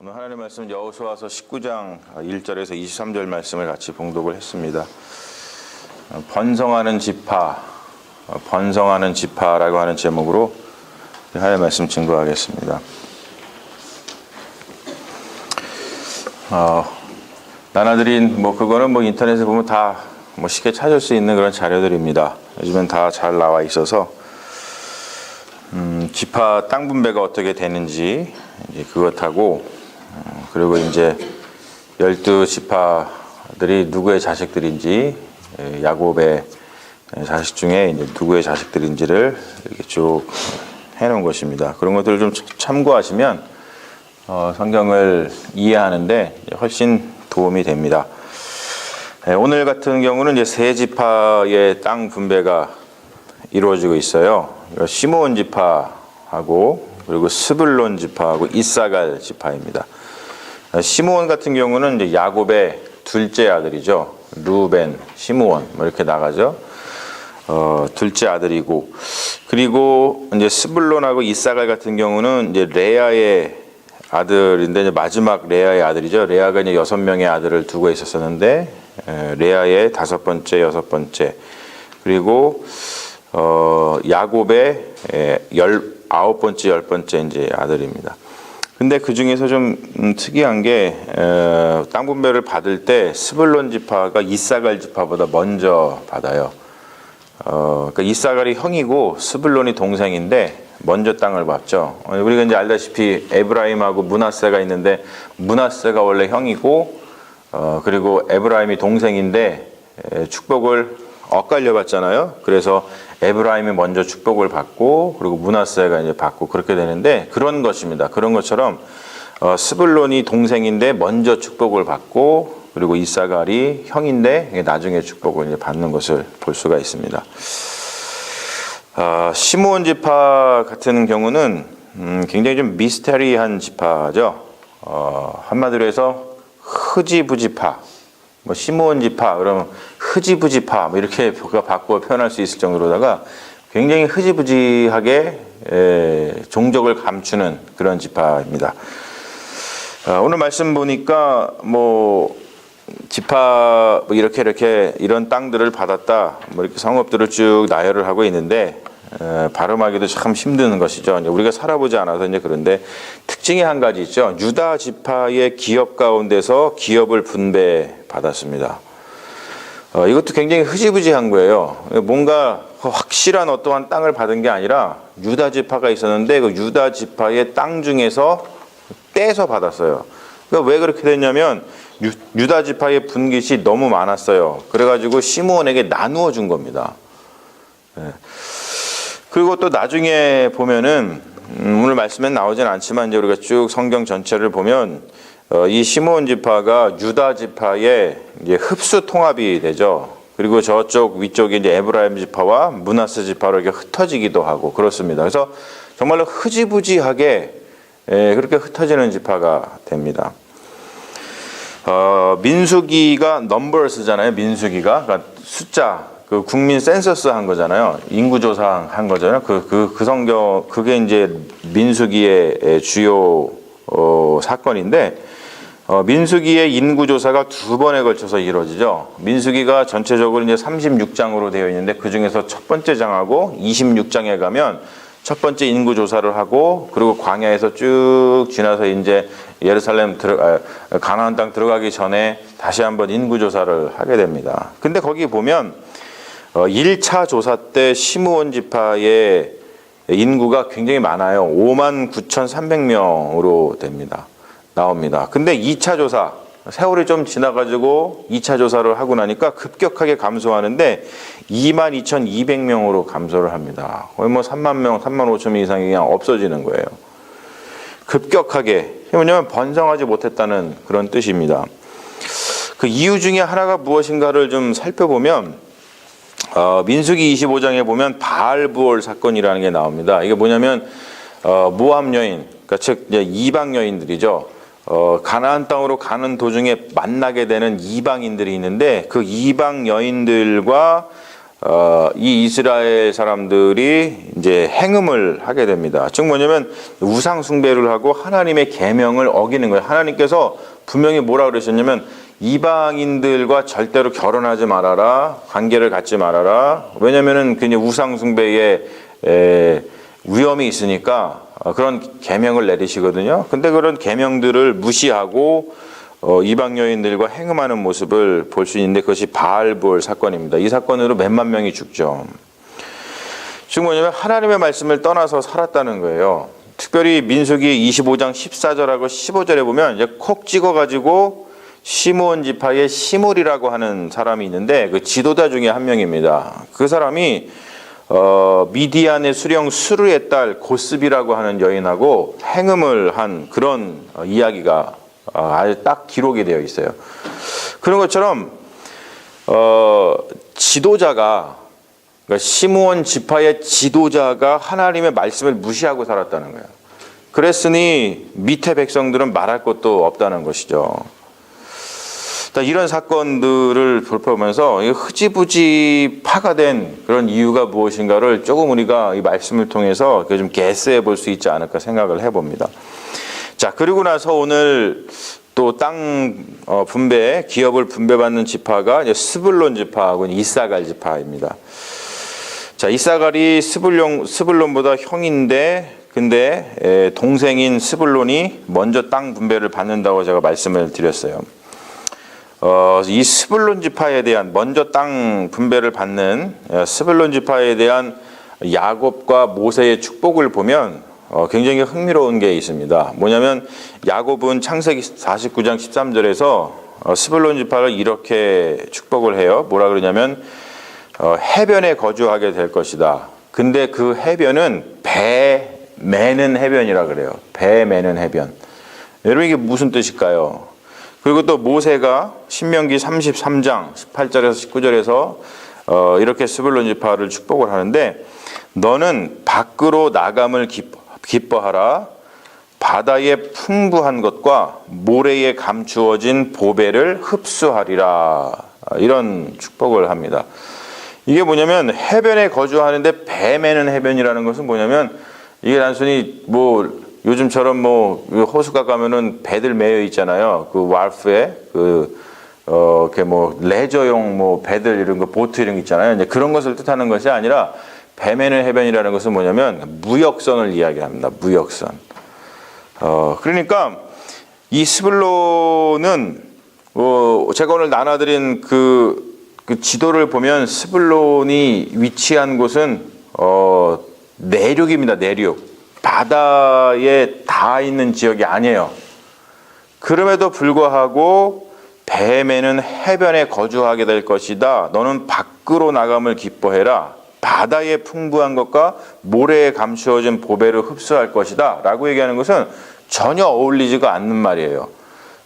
오늘 하나님의 말씀 여호수아서 19장 1절에서 23절 말씀을 같이 봉독을 했습니다. 번성하는 지파라고 하는 제목으로 하나님의 말씀 증거하겠습니다. 나눠드린 그거는 인터넷에 보면 다 쉽게 찾을 수 있는 그런 자료들입니다. 요즘엔 다 잘 나와 있어서 지파 땅 분배가 어떻게 되는지 이제 그것하고 그리고 이제 12지파들이 누구의 자식들인지, 야곱의 자식 중에 이제 누구의 자식들인지를 이렇게 쭉 해놓은 것입니다. 그런 것들을 좀 참고하시면 성경을 이해하는데 훨씬 도움이 됩니다. 오늘 같은 경우는 이제 세 지파의 땅 분배가 이루어지고 있어요. 시므온 지파하고 그리고 스불론 지파하고 이사갈 지파입니다. 시므온 같은 경우는 이제 야곱의 둘째 아들이죠. 루벤, 시므온 이렇게 나가죠. 둘째 아들이고, 그리고 이제 스불론하고 이사갈 같은 경우는 이제 레아의 아들인데 이제 마지막 레아의 아들이죠. 레아가 이제 6명의 아들을 두고 있었었는데 레아의 5번째, 6번째, 그리고 야곱의 9번째, 10번째 이제 아들입니다. 근데 그 중에서 좀 특이한 게 땅 분배를 받을 때 스불론 지파가 이사갈 지파보다 먼저 받아요. 그러니까 이사갈이 형이고 스불론이 동생인데 먼저 땅을 받죠. 우리가 이제 알다시피 에브라임하고 므낫세가 있는데 므낫세가 원래 형이고 그리고 에브라임이 동생인데 축복을 엇갈려 받잖아요. 그래서 에브라임이 먼저 축복을 받고 그리고 므낫세가 이제 받고 그렇게 되는데 그런 것입니다. 그런 것처럼 스불론이 동생인데 먼저 축복을 받고 그리고 이사갈이 형인데 나중에 축복을 이제 받는 것을 볼 수가 있습니다. 시므온 지파 같은 경우는 굉장히 좀 미스테리한 지파죠. 한마디로 해서 흐지부지파. 시므온 지파 그러면 흐지부지파 이렇게 바꿔 표현할 수 있을 정도로다가 굉장히 흐지부지하게 종족을 감추는 그런 지파입니다. 오늘 말씀 보니까 지파 이렇게 이런 땅들을 받았다 이렇게 성읍들을 쭉 나열을 하고 있는데 발음하기도 참 힘든 것이죠. 우리가 살아보지 않아서 이제 그런데 특징이 한 가지 있죠. 유다 지파의 기업 가운데서 기업을 분배받았습니다. 이것도 굉장히 흐지부지한 거예요. 뭔가 확실한 어떠한 땅을 받은 게 아니라 유다 지파가 있었는데 그 유다 지파의 땅 중에서 떼서 받았어요. 그러니까 왜 그렇게 됐냐면 유다 지파의 분깃이 너무 많았어요. 그래가지고 시므온에게 나누어 준 겁니다. 그리고 또 나중에 보면은 오늘 말씀엔 나오진 않지만 이제 우리가 쭉 성경 전체를 보면 이 시므온 지파가 유다 지파의 이제 흡수 통합이 되죠. 그리고 저쪽 위쪽에 이제 에브라임 지파와 므낫세 지파로 이렇게 흩어지기도 하고 그렇습니다. 그래서 정말로 흐지부지하게 그렇게 흩어지는 지파가 됩니다. 민수기가 넘버스잖아요. 민수기가 그러니까 숫자. 그 국민 센서스 한 거잖아요. 인구조사 한 거잖아요. 그 성경, 그게 이제 민수기의 주요, 사건인데, 민수기의 인구조사가 2번에 걸쳐서 이루어지죠. 민수기가 전체적으로 이제 36장으로 되어 있는데, 그 중에서 첫 번째 장하고 26장에 가면 첫 번째 인구조사를 하고, 그리고 광야에서 쭉 지나서 이제 예루살렘 가나안 땅 들어가기 전에 다시 한번 인구조사를 하게 됩니다. 근데 거기 보면, 1차 조사 때 시므온 지파의 인구가 굉장히 많아요. 59,300명으로 나옵니다. 근데 2차 조사, 세월이 좀 지나가지고 2차 조사를 하고 나니까 급격하게 감소하는데 22,200명으로 감소를 합니다. 거의 3만 명, 3만 5천 명 이상이 그냥 없어지는 거예요. 급격하게. 왜냐하면 번성하지 못했다는 그런 뜻입니다. 그 이유 중에 하나가 무엇인가를 좀 살펴보면 민수기 25장에 보면 바알부올 사건이라는 게 나옵니다. 이게 뭐냐면 모압 여인, 그러니까 즉 이방 여인들이죠. 가나안 땅으로 가는 도중에 만나게 되는 이방인들이 있는데 그 이방 여인들과 이 이스라엘 사람들이 이제 행음을 하게 됩니다. 즉 뭐냐면 우상 숭배를 하고 하나님의 계명을 어기는 거예요. 하나님께서 분명히 뭐라 그러셨냐면 이방인들과 절대로 결혼하지 말아라, 관계를 갖지 말아라. 왜냐면은 그냥 우상 숭배에 위험이 있으니까 그런 계명을 내리시거든요. 근데 그런 계명들을 무시하고 이방 여인들과 행음하는 모습을 볼 수 있는데 그것이 바알볼 사건입니다. 이 사건으로 몇만 명이 죽죠. 지금 뭐냐면 하나님의 말씀을 떠나서 살았다는 거예요. 특별히 민수기 25장 14절하고 15절에 보면 이제 콕 찍어가지고 시므온 지파의 시므리라고 하는 사람이 있는데 그 지도자 중에 한 명입니다. 그 사람이 미디안의 수령 수르의 딸 고스비라고 하는 여인하고 행음을 한 그런 이야기가 아주 딱 기록이 되어 있어요. 그런 것처럼 지도자가 그러니까 시므온 지파의 지도자가 하나님의 말씀을 무시하고 살았다는 거예요. 그랬으니 밑에 백성들은 말할 것도 없다는 것이죠. 이런 사건들을 돌펴보면서 흐지부지 파가 된 그런 이유가 무엇인가를 조금 우리가 이 말씀을 통해서 좀 개스해 볼 수 있지 않을까 생각을 해봅니다. 자, 그리고 나서 오늘 또 땅 분배, 기업을 분배받는 지파가 이제 스불론 지파하고 이사갈 지파입니다. 자, 이사갈이 스불론보다 형인데, 근데 동생인 스불론이 먼저 땅 분배를 받는다고 제가 말씀을 드렸어요. 이 스불론 지파에 대한 먼저 땅 분배를 받는 스불론 지파에 대한 야곱과 모세의 축복을 보면 굉장히 흥미로운 게 있습니다. 뭐냐면 야곱은 창세기 49장 13절에서 스불론 지파를 이렇게 축복을 해요. 뭐라 그러냐면 해변에 거주하게 될 것이다. 근데 그 해변은 배 매는 해변이라 그래요. 배 매는 해변. 여러분 이게 무슨 뜻일까요? 그리고 또 모세가 신명기 33장 18절에서 19절에서 이렇게 스불론 지파를 축복을 하는데 너는 밖으로 나감을 기뻐하라. 바다의 풍부한 것과 모래에 감추어진 보배를 흡수하리라. 이런 축복을 합니다. 이게 뭐냐면 해변에 거주하는데 배 매는 해변이라는 것은 뭐냐면 이게 단순히 뭐 요즘처럼 뭐 호수가 가면은 배들 매여 있잖아요. 그 왈프에 이렇게 뭐 레저용 뭐 배들 이런 거 보트 이런 거 있잖아요. 이제 그런 것을 뜻하는 것이 아니라 배 매는 해변이라는 것은 뭐냐면 무역선을 이야기합니다. 무역선. 그러니까 이 스불론은 제가 오늘 나눠드린 그 지도를 보면 스불론이 위치한 곳은 내륙입니다. 내륙. 바다에 닿아 있는 지역이 아니에요. 그럼에도 불구하고 배 매는 해변에 거주하게 될 것이다. 너는 밖으로 나감을 기뻐해라. 바다의 풍부한 것과 모래에 감추어진 보배를 흡수할 것이다. 라고 얘기하는 것은 전혀 어울리지가 않는 말이에요.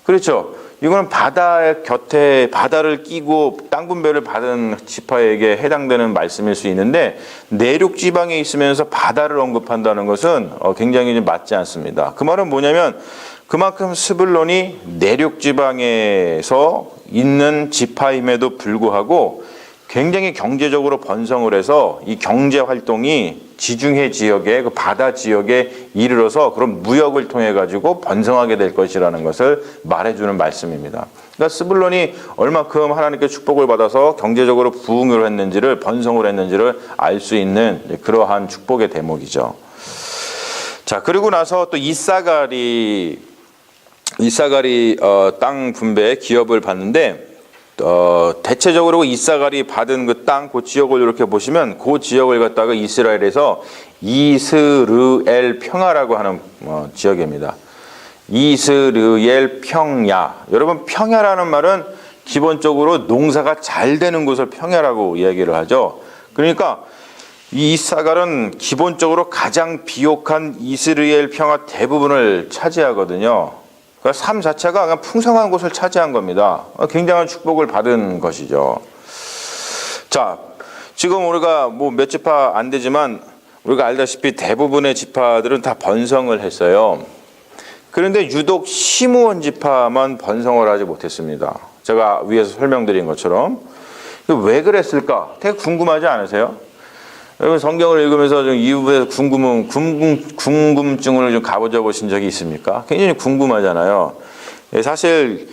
그렇죠? 이거는 바다 곁에 바다를 끼고 땅 분배를 받은 지파에게 해당되는 말씀일 수 있는데 내륙 지방에 있으면서 바다를 언급한다는 것은 굉장히 좀 맞지 않습니다. 그 말은 뭐냐면 그만큼 스불론이 내륙 지방에서 있는 지파임에도 불구하고 굉장히 경제적으로 번성을 해서 이 경제 활동이 지중해 지역에 그 바다 지역에 이르러서 그런 무역을 통해 가지고 번성하게 될 것이라는 것을 말해주는 말씀입니다. 그러니까 스불론이 얼마큼 하나님께 축복을 받아서 경제적으로 부흥을 했는지를 번성을 했는지를 알 수 있는 그러한 축복의 대목이죠. 자, 그리고 나서 또 이사갈이 땅 분배 기업을 받는데 대체적으로 이사갈이 받은 그 땅, 그 지역을 이렇게 보시면 그 지역을 갖다가 이스라엘에서 이스르엘 평야라고 하는 지역입니다. 이스르엘 평야. 여러분 평야라는 말은 기본적으로 농사가 잘 되는 곳을 평야라고 이야기를 하죠. 그러니까 이 이사갈은 기본적으로 가장 비옥한 이스라엘 평야 대부분을 차지하거든요. 그러니까 삶 자체가 그냥 풍성한 곳을 차지한 겁니다. 굉장한 축복을 받은 것이죠. 자, 지금 우리가 뭐 몇 지파 안 되지만 우리가 알다시피 대부분의 지파들은 다 번성을 했어요. 그런데 유독 시므온 지파만 번성을 하지 못했습니다. 제가 위에서 설명드린 것처럼 왜 그랬을까? 되게 궁금하지 않으세요? 여러분 성경을 읽으면서 좀 이 부분에서 궁금증을 좀 가보자 보신 적이 있습니까? 굉장히 궁금하잖아요. 사실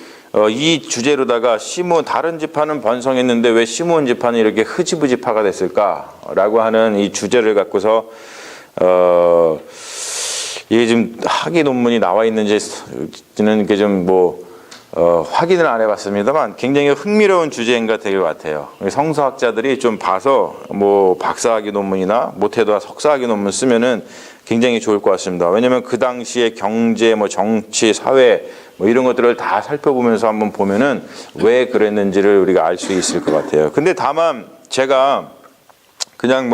이 주제로다가 다른 지파는 번성했는데 왜 시므온 지파는 이렇게 흐지부지파가 됐을까라고 하는 이 주제를 갖고서 이게 지금 학위 논문이 나와 있는지는 이게 좀 확인을 안 해봤습니다만 굉장히 흥미로운 주제인가 될 것 같아요. 성서학자들이 좀 봐서 박사학위 논문이나 못해도 석사학위 논문 쓰면은 굉장히 좋을 것 같습니다. 왜냐하면 그 당시에 경제, 정치, 사회 이런 것들을 다 살펴보면서 한번 보면은 왜 그랬는지를 우리가 알 수 있을 것 같아요. 근데 다만 제가 그냥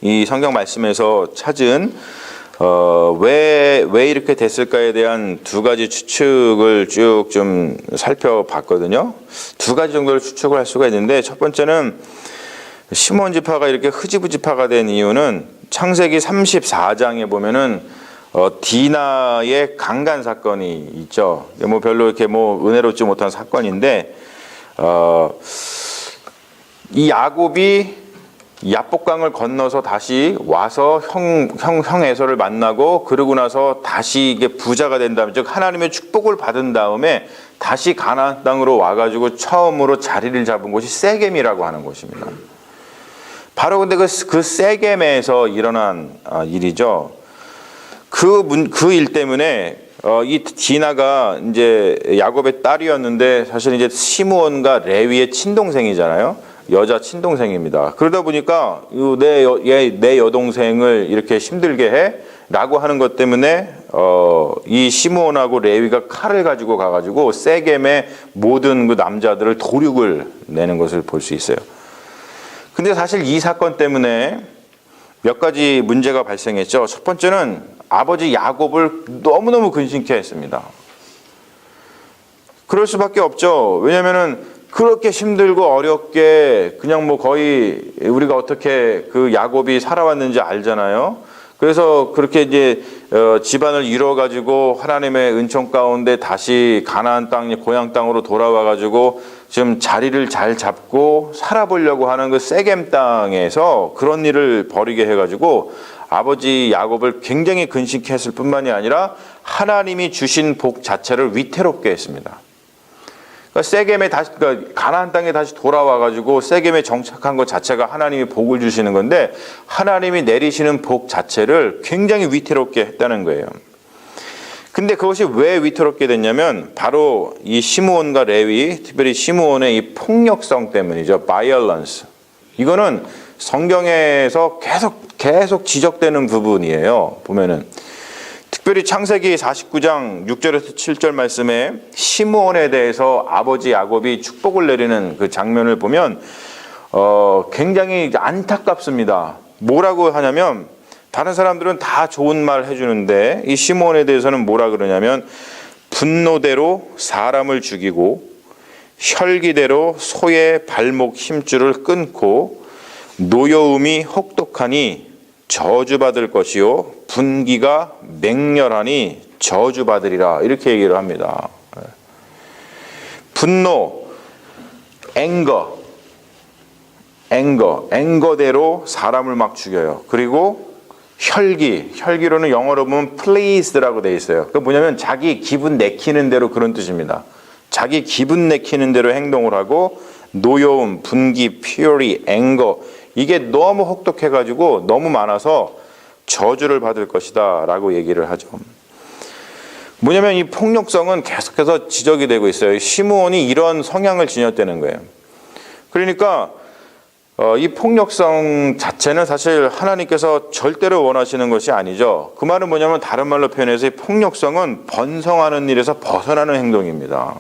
이 성경 말씀에서 찾은 왜 이렇게 됐을까에 대한 두 가지 추측을 쭉 좀 살펴봤거든요. 두 가지 정도를 추측을 할 수가 있는데, 첫 번째는 시므온 지파가 이렇게 흐지부지파가 된 이유는 창세기 34장에 보면은 디나의 강간 사건이 있죠. 별로 이렇게 은혜롭지 못한 사건인데, 이 야곱이 야복강을 건너서 다시 와서 형 에서를 만나고, 그러고 나서 다시 이게 부자가 된 다음에, 즉 하나님의 축복을 받은 다음에 다시 가나안 땅으로 와가지고 처음으로 자리를 잡은 곳이 세겜이라고 하는 곳입니다. 바로 근데 그 세겜에서 일어난 일이죠. 그 일 때문에 이 디나가 이제 야곱의 딸이었는데 사실 이제 시므온과 레위의 친동생이잖아요. 여자 친동생입니다. 그러다 보니까 내 여동생을 이렇게 힘들게 해? 라고 하는 것 때문에 이 시므온하고 레위가 칼을 가지고 가가지고 세겜의 모든 그 남자들을 도륙을 내는 것을 볼 수 있어요. 근데 사실 이 사건 때문에 몇 가지 문제가 발생했죠. 첫 번째는 아버지 야곱을 너무너무 근심케 했습니다. 그럴 수밖에 없죠. 왜냐면은 그렇게 힘들고 어렵게 그냥 거의 우리가 어떻게 그 야곱이 살아왔는지 알잖아요. 그래서 그렇게 이제 집안을 이뤄가지고 하나님의 은총 가운데 다시 가나안 땅, 고향 땅으로 돌아와가지고 지금 자리를 잘 잡고 살아보려고 하는 그 세겜 땅에서 그런 일을 벌이게 해가지고 아버지 야곱을 굉장히 근심케 했을 뿐만이 아니라 하나님이 주신 복 자체를 위태롭게 했습니다. 그러니까 가나안 땅에 다시 돌아와가지고 세겜에 정착한 것 자체가 하나님이 복을 주시는 건데, 하나님이 내리시는 복 자체를 굉장히 위태롭게 했다는 거예요. 근데 그것이 왜 위태롭게 됐냐면 바로 이 시므온과 레위, 특별히 시므온의 이 폭력성 때문이죠. violence. 이거는 성경에서 계속 지적되는 부분이에요. 보면은 특별히 창세기 49장 6절에서 7절 말씀에 시므온에 대해서 아버지 야곱이 축복을 내리는 그 장면을 보면 굉장히 안타깝습니다. 뭐라고 하냐면 다른 사람들은 다 좋은 말 해주는데 이 시므온에 대해서는 뭐라 그러냐면 분노대로 사람을 죽이고 혈기대로 소의 발목 힘줄을 끊고 노여움이 혹독하니 저주받을 것이요 분기가 맹렬하니 저주받으리라, 이렇게 얘기를 합니다. 분노, 앵거대로 사람을 막 죽여요. 그리고 혈기로는 영어로 보면 pleased라고 돼 있어요. 그 뭐냐면 자기 기분 내키는 대로, 그런 뜻입니다. 자기 기분 내키는 대로 행동을 하고, 노여움, 분기, fury, 앵거, 이게 너무 혹독해가지고 너무 많아서 저주를 받을 것이다 라고 얘기를 하죠. 뭐냐면 이 폭력성은 계속해서 지적이 되고 있어요. 시므온이 이런 성향을 지녔다는 거예요. 그러니까 이 폭력성 자체는 사실 하나님께서 절대로 원하시는 것이 아니죠. 그 말은 뭐냐면 다른 말로 표현해서 이 폭력성은 번성하는 일에서 벗어나는 행동입니다.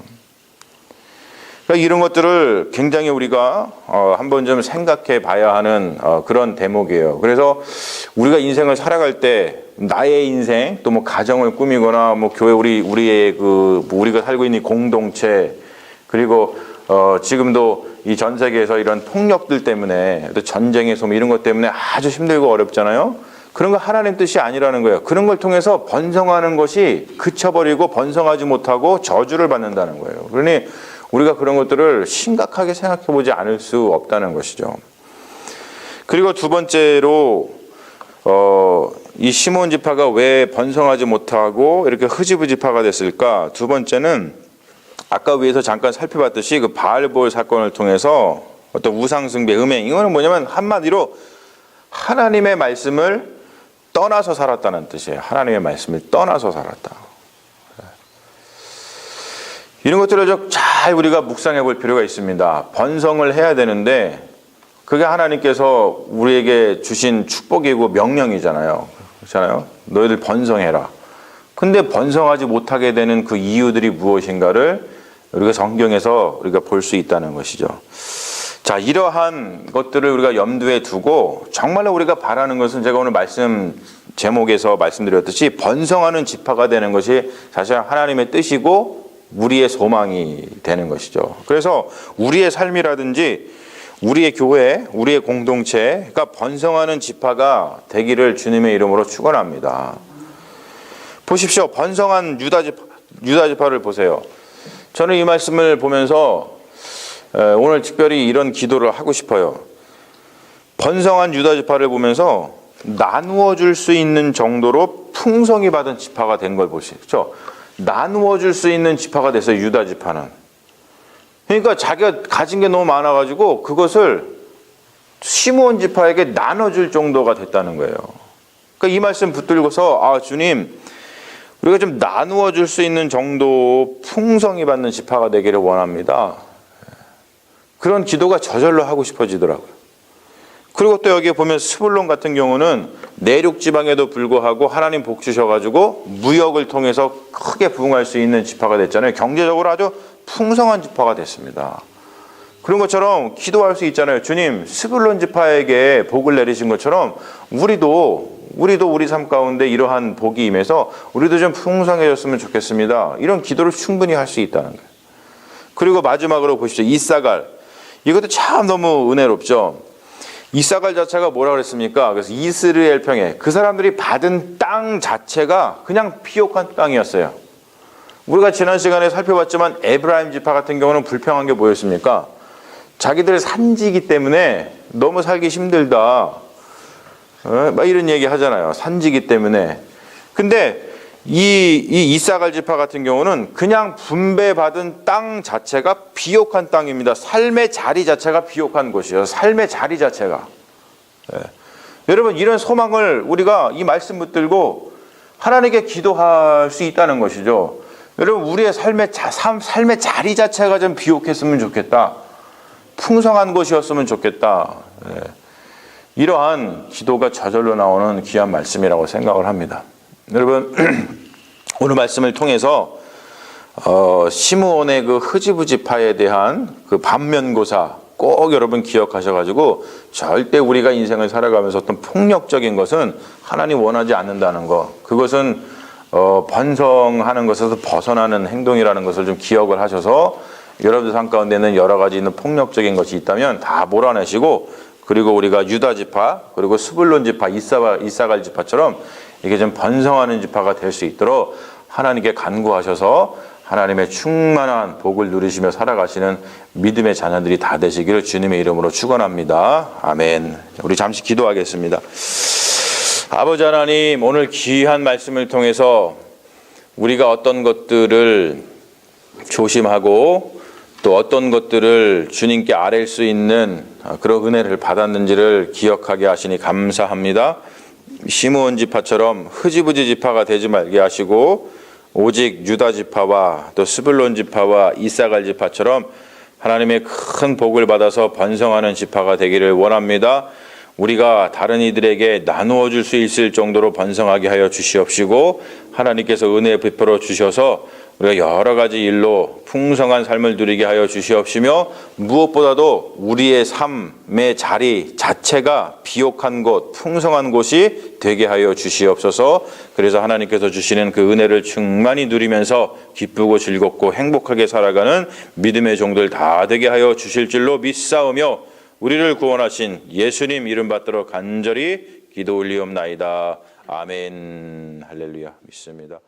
그러니까 이런 것들을 굉장히 우리가 한번 좀 생각해 봐야 하는 그런 대목이에요. 그래서 우리가 인생을 살아갈 때 나의 인생, 또 가정을 꾸미거나 교회 우리의 우리가 살고 있는 공동체, 그리고 지금도 이 전 세계에서 이런 폭력들 때문에, 또 전쟁의 소모 이런 것 때문에 아주 힘들고 어렵잖아요. 그런 거 하나님 뜻이 아니라는 거예요. 그런 걸 통해서 번성하는 것이 그쳐버리고 번성하지 못하고 저주를 받는다는 거예요. 그러니 우리가 그런 것들을 심각하게 생각해 보지 않을 수 없다는 것이죠. 그리고 두 번째로 이 시므온 지파가 왜 번성하지 못하고 이렇게 흐지부지파가 됐을까? 두 번째는 아까 위에서 잠깐 살펴봤듯이 그 바알볼 사건을 통해서 어떤 우상숭배, 음행, 이거는 뭐냐면 한마디로 하나님의 말씀을 떠나서 살았다는 뜻이에요. 하나님의 말씀을 떠나서 살았다. 이런 것들을 좀 잘 우리가 묵상해 볼 필요가 있습니다. 번성을 해야 되는데 그게 하나님께서 우리에게 주신 축복이고 명령이잖아요. 그렇잖아요. 너희들 번성해라. 근데 번성하지 못하게 되는 그 이유들이 무엇인가를 우리가 성경에서 우리가 볼 수 있다는 것이죠. 자, 이러한 것들을 우리가 염두에 두고 정말로 우리가 바라는 것은 제가 오늘 말씀 제목에서 말씀드렸듯이 번성하는 지파가 되는 것이 사실 하나님의 뜻이고 우리의 소망이 되는 것이죠. 그래서 우리의 삶이라든지 우리의 교회, 우리의 공동체가 번성하는 지파가 되기를 주님의 이름으로 축원합니다. 보십시오. 번성한 유다 지파를 보세요. 저는 이 말씀을 보면서 오늘 특별히 이런 기도를 하고 싶어요. 번성한 유다 지파를 보면서 나누어 줄 수 있는 정도로 풍성히 받은 지파가 된 걸 보시죠. 나누어 줄 수 있는 지파가 됐어요. 유다 지파는. 그러니까 자기가 가진 게 너무 많아가지고 그것을 시므온 지파에게 나눠줄 정도가 됐다는 거예요. 그러니까 이 말씀 붙들고서 주님, 우리가 좀 나누어 줄 수 있는 정도 풍성히 받는 지파가 되기를 원합니다. 그런 기도가 저절로 하고 싶어지더라고요. 그리고 또 여기에 보면 스불론 같은 경우는 내륙 지방에도 불구하고 하나님 복 주셔가지고 무역을 통해서 크게 부흥할 수 있는 지파가 됐잖아요. 경제적으로 아주 풍성한 지파가 됐습니다. 그런 것처럼 기도할 수 있잖아요. 주님, 스불론 지파에게 복을 내리신 것처럼 우리도 우리 삶 가운데 이러한 복이 임해서 우리도 좀 풍성해졌으면 좋겠습니다. 이런 기도를 충분히 할 수 있다는 거예요. 그리고 마지막으로 보십시오. 이사갈. 이것도 참 너무 은혜롭죠. 이사갈 자체가 뭐라 그랬습니까? 그래서 이스라엘 평에 그 사람들이 받은 땅 자체가 그냥 비옥한 땅이었어요. 우리가 지난 시간에 살펴봤지만 에브라임 지파 같은 경우는 불평한 게 뭐였습니까? 자기들의 산지이기 때문에 너무 살기 힘들다. 막 이런 얘기 하잖아요. 산지이기 때문에. 근데 이 이사갈 지파 같은 경우는 그냥 분배받은 땅 자체가 비옥한 땅입니다. 삶의 자리 자체가 비옥한 곳이에요. 삶의 자리 자체가. 여러분, 이런 소망을 우리가 이 말씀 붙들고 하나님께 기도할 수 있다는 것이죠. 여러분, 우리의 삶의 자리 자체가 좀 비옥했으면 좋겠다. 풍성한 곳이었으면 좋겠다. 이러한 기도가 저절로 나오는 귀한 말씀이라고 생각을 합니다. 여러분, 오늘 말씀을 통해서 시므온의 그 흐지부지파에 대한 그 반면교사 꼭 여러분 기억하셔가지고 절대 우리가 인생을 살아가면서 어떤 폭력적인 것은 하나님 원하지 않는다는 것, 그것은 번성하는 것에서 벗어나는 행동이라는 것을 좀 기억을 하셔서 여러분들 삶 가운데는 여러 가지 있는 폭력적인 것이 있다면 다 몰아내시고, 그리고 우리가 유다 지파 그리고 스불론 지파, 이사갈 지파처럼 이게 좀 번성하는 지파가 될 수 있도록 하나님께 간구하셔서 하나님의 충만한 복을 누리시며 살아가시는 믿음의 자녀들이 다 되시기를 주님의 이름으로 축원합니다. 아멘. 우리 잠시 기도하겠습니다. 아버지 하나님, 오늘 귀한 말씀을 통해서 우리가 어떤 것들을 조심하고 또 어떤 것들을 주님께 아뢰 수 있는 그런 은혜를 받았는지를 기억하게 하시니 감사합니다. 시므온 지파처럼 흐지부지 지파가 되지 말게 하시고 오직 유다 지파와 또 스불론 지파와 이사갈 지파처럼 하나님의 큰 복을 받아서 번성하는 지파가 되기를 원합니다. 우리가 다른 이들에게 나누어 줄 수 있을 정도로 번성하게 하여 주시옵시고, 하나님께서 은혜 베풀어 주셔서 우리가 여러 가지 일로 풍성한 삶을 누리게 하여 주시옵시며, 무엇보다도 우리의 삶의 자리 자체가 비옥한 곳, 풍성한 곳이 되게 하여 주시옵소서. 그래서 하나님께서 주시는 그 은혜를 충만히 누리면서 기쁘고 즐겁고 행복하게 살아가는 믿음의 종들 다 되게 하여 주실 줄로 믿사오며, 우리를 구원하신 예수님 이름 받들어 간절히 기도 올리옵나이다. 아멘. 할렐루야. 믿습니다.